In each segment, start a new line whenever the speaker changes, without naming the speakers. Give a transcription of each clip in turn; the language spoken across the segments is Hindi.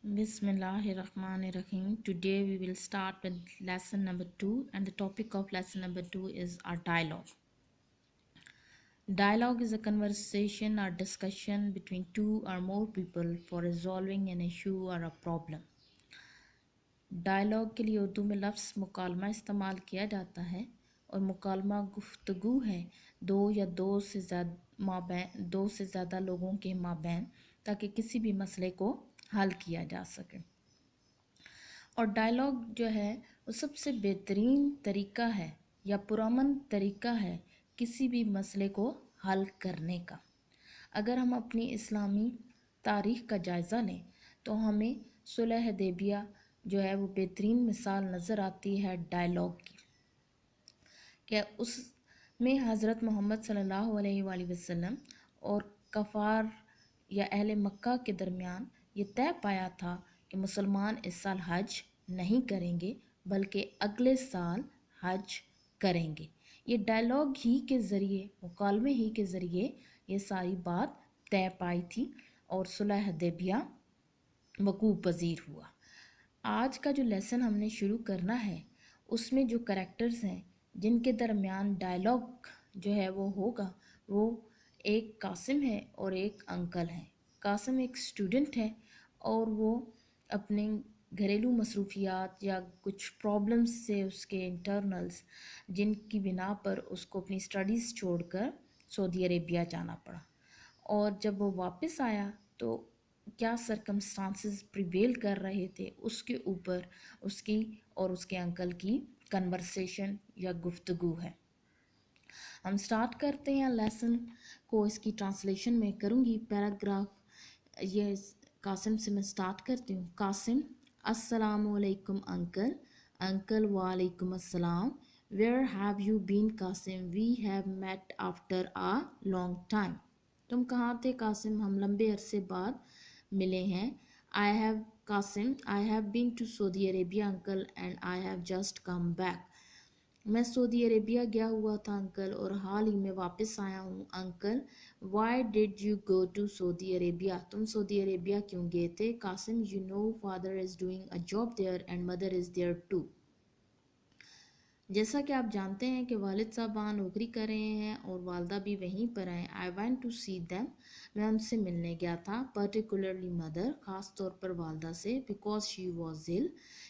Bismillahirrahmanirrahim. Today we will start with lesson number 2, and the topic of lesson number 2 is our dialogue. Dialogue is a conversation or discussion between two or more people for resolving an issue or a problem. Dialogue के लिए उर्दू में लफ्ज़ मुकालमा इस्तेमाल किया जाता है और मुकालमा गुफ्तगू है दो से ज़्यादा लोगों के माबैन ताकि किसी भी मसले को हल किया जा सके। और डायलॉग जो है वो सबसे बेहतरीन तरीका है या पुरअमन तरीका है किसी भी मसले को हल करने का। अगर हम अपनी इस्लामी तारीख़ का जायज़ा लें तो हमें सुलह हुदैबिया जो है वो बेहतरीन मिसाल नज़र आती है डायलॉग की। क्या उसमें हज़रत मोहम्मद सल्लल्लाहु अलैहि वसल्लम और कफ़ार या अहले मक्का के दरमियान ये तय पाया था कि मुसलमान इस साल हज नहीं करेंगे बल्कि अगले साल हज करेंगे। ये डायलॉग ही के ज़रिए, मुकालमे ही के ज़रिए ये सारी बात तय पाई थी और सुलह हुदैबिया वकूफ़ पज़ीर हुआ। आज का जो लेसन हमने शुरू करना है उसमें जो करैक्टर्स हैं जिनके दरमियान डायलॉग जो है वो होगा, वो एक कासिम है और एक अंकल है। कासिम एक स्टूडेंट है और वो अपने घरेलू मसरूफियात या कुछ प्रॉब्लम्स से उसके इंटरनल्स जिनकी बिना पर उसको अपनी स्टडीज़ छोड़कर सऊदी अरेबिया जाना पड़ा। और जब वो वापस आया तो क्या सरकमस्टांसेस प्रिवेल कर रहे थे उसके ऊपर उसकी और उसके अंकल की कन्वर्सेशन या गुफ्तगू है। हम स्टार्ट करते हैं लेसन को। इसकी ट्रांसलेशन में करूँगी पैराग्राफ। ये कासिम से मैं स्टार्ट करती हूँ। कासिम: अस्सलामु अलैकुम अंकल। अंकल: वालेकुम अस्सलाम। Where have you been Qasim? We have met after a long time. तुम कहाँ थे कासिम? हम लंबे अरसे बाद मिले हैं। I have been to Saudi Arabia uncle and I have just come back. मैं सऊदी अरेबिया गया हुआ था अंकल और हाल ही में वापस आया हूँ uncle. Why did you go to Saudi Arabia? तुम सऊदी अरेबिया क्यों गए थे? Qasim: you know father is doing a job there and mother is there too. जैसा कि आप जानते हैं कि वालिद साहब वहाँ नौकरी कर रहे हैं और वालदा भी वहीं पर हैं। I went to see them. मैं उनसे मिलने गया था। पर्टिकुलरली मदर, ख़ास तौर पर वालदा से। बिकॉज शी वॉज इल,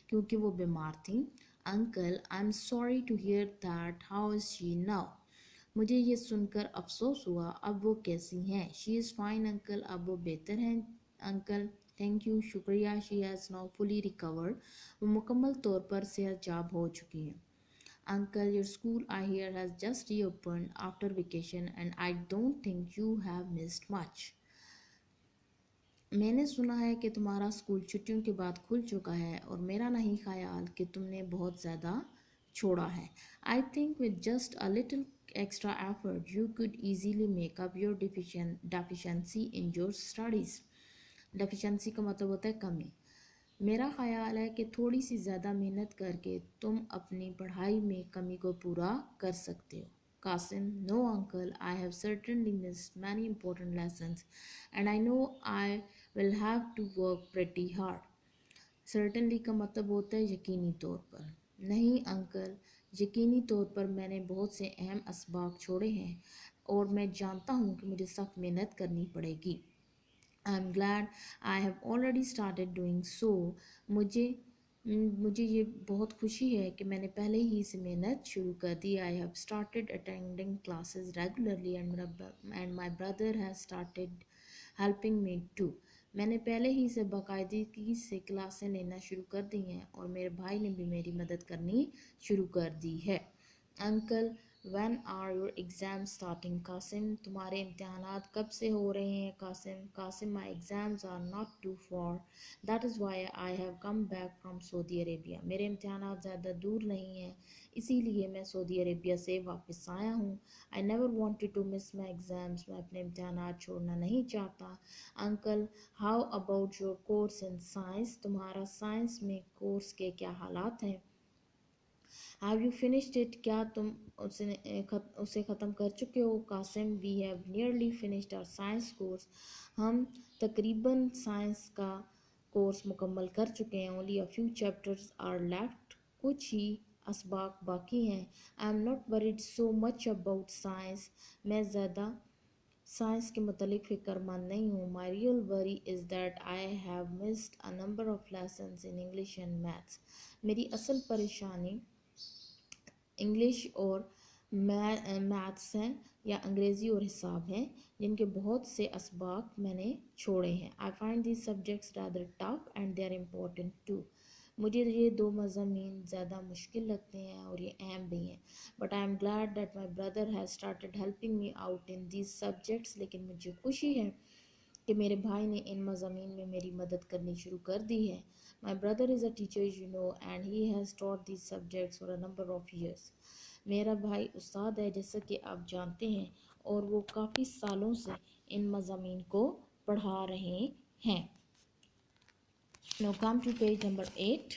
क्योंकि वो बीमार थी। Uncle: I am sorry to hear that. How is she now? मुझे ये सुनकर अफसोस हुआ। अब वो कैसी हैं? She is fine uncle. अब वो बेहतर हैं अंकल। थैंक यू, शुक्रिया। She has now fully recovered. वो मुकम्मल तौर पर सेहतयाब हो चुकी हैं। Uncle, your school I hear has just reopened after vacation and I don't think you have missed much. मैंने सुना है कि तुम्हारा स्कूल छुट्टियों के बाद खुल चुका है और मेरा नहीं ख्याल कि तुमने बहुत ज़्यादा छोड़ा है। I think with just a little extra effort you could easily make up your deficiency in your studies. Deficiency का मतलब होता है कमी। मेरा ख़याल है कि थोड़ी सी ज़्यादा मेहनत करके तुम अपनी पढ़ाई में कमी को पूरा कर सकते हो। Qasim: no uncle, I have certainly missed many important lessons and I know I will have to work pretty hard. Certainly का मतलब होता है यकीनी तौर पर। नहीं अंकल, यकीनी तौर पर मैंने बहुत से अहम असबाब छोड़े हैं और मैं जानता हूँ कि मुझे सख्त मेहनत करनी पड़ेगी। I am glad I have already started doing so. मुझे ये बहुत खुशी है कि मैंने पहले ही से मेहनत शुरू कर दी। I have started attending classes regularly and my brother has started helping me too. मैंने पहले ही से बाकायदगी से क्लासें लेना शुरू कर दी हैं और मेरे भाई ने भी मेरी मदद करनी शुरू कर दी है। Uncle: When are your exams starting? Qasim: तुम्हारे इम्तिहानात कब से हो रहे हैं Qasim? Qasim: My exams are not too far. That is why I have come back from Saudi Arabia. मेरे इम्तिहानात ज़्यादा दूर नहीं हैं, इसीलिए मैं सऊदी अरेबिया से वापस आया हूँ। I never wanted to miss my exams. मैं अपने इम्तिहानात छोड़ना नहीं चाहता। Uncle: How about your course in science? तुम्हारा साइंस में कोर्स के क्या हालात हैं? Have you finished it? क्या तुम उसे ख़त्म कर चुके हो? Qasim: we have nearly finished our science course. हम तकरीबन साइंस का कोर्स मुकम्मल कर चुके हैं। Only a few chapters are left, कुछ ही असबाक बाकी हैं। I am not worried so much about science, मैं ज़्यादा साइंस के मतलब फ़िक्रमंद नहीं हूँ। My real worry is that I have missed a number of lessons in English and maths, मेरी असल परेशानी इंग्लिश और मैथ्स हैं या अंग्रेज़ी और हिसाब हैं, जिनके बहुत से असबाक मैंने छोड़े हैं। I find these subjects rather tough and they are important too, मुझे ये दो मज़ामीन ज़्यादा मुश्किल लगते हैं और ये अहम भी हैं। But I am glad that my brother has started helping me out in these subjects, लेकिन मुझे खुशी है कि मेरे भाई ने इन मज़ामीन में मेरी मदद करनी शुरू कर दी है। My brother is a teacher you know and he has taught these subjects for a number of years, मेरा भाई उस्ताद है जैसा कि आप जानते हैं, और वो काफ़ी सालों से इन मज़ामीन को पढ़ा रहे हैं। Now come to page number 8.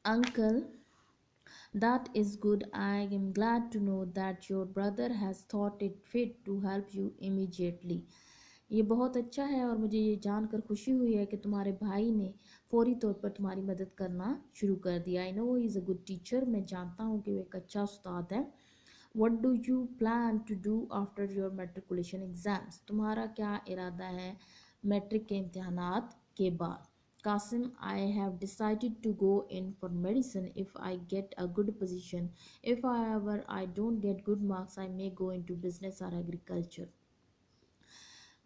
Uncle, that is good. I am glad to know that your brother has thought it fit to help you immediately. ये बहुत अच्छा है और मुझे ये जानकर खुशी हुई है कि तुम्हारे भाई ने फौरी तौर पर तुम्हारी मदद करना शुरू कर दिया। I know he is a good teacher, मैं जानता हूँ कि वो एक अच्छा उस्ताद है। What do you plan to do after your matriculation exams? तुम्हारा क्या इरादा है मैट्रिक के इम्तिहानात के बाद? Qasim, I have decided to go in for medicine if I get a good position. If however I don't get good marks, I may go into business or agriculture.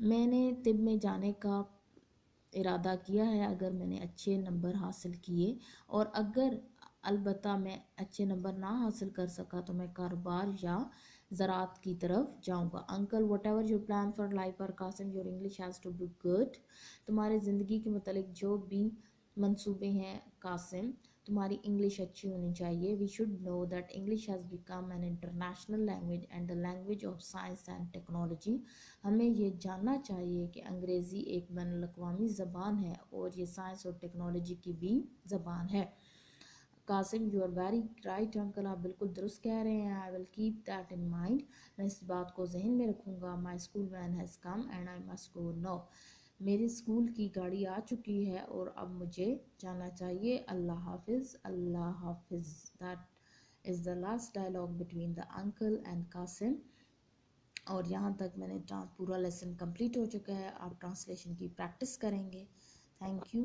मैंने तिब में जाने का इरादा किया है अगर मैंने अच्छे नंबर हासिल किए, और अगर अलबत्ता मैं अच्छे नंबर ना हासिल कर सका तो मैं कारोबार या ज़राअत की तरफ जाऊंगा। Uncle, whatever your plan for life और Qasim, your English has to be good. तुम्हारे ज़िंदगी के मतलब जो भी मंसूबे हैं कासिम, तुम्हारी इंग्लिश अच्छी होनी चाहिए। We should know that English has become an international language and the language of science and technology. हमें ये जानना चाहिए कि अंग्रेज़ी एक बैनुल-अक़वामी ज़बान है और ये साइंस और टेक्नोलॉजी की भी ज़बान है। Qasim, you are very right uncle, आप बिल्कुल दुरुस्त कह रहे हैं। I will keep that in mind, मैं इस बात को जहन में रखूँगा। My school van has come and I must go now, मेरे स्कूल की गाड़ी आ चुकी है और अब मुझे जाना चाहिए। अल्लाह हाफिज़, अल्लाह हाफिज़। That is the last dialogue between the uncle and Qasim. और यहाँ तक मैंने पूरा लेसन कंप्लीट हो चुका है। आप ट्रांसलेशन की प्रैक्टिस करेंगे। Thank you.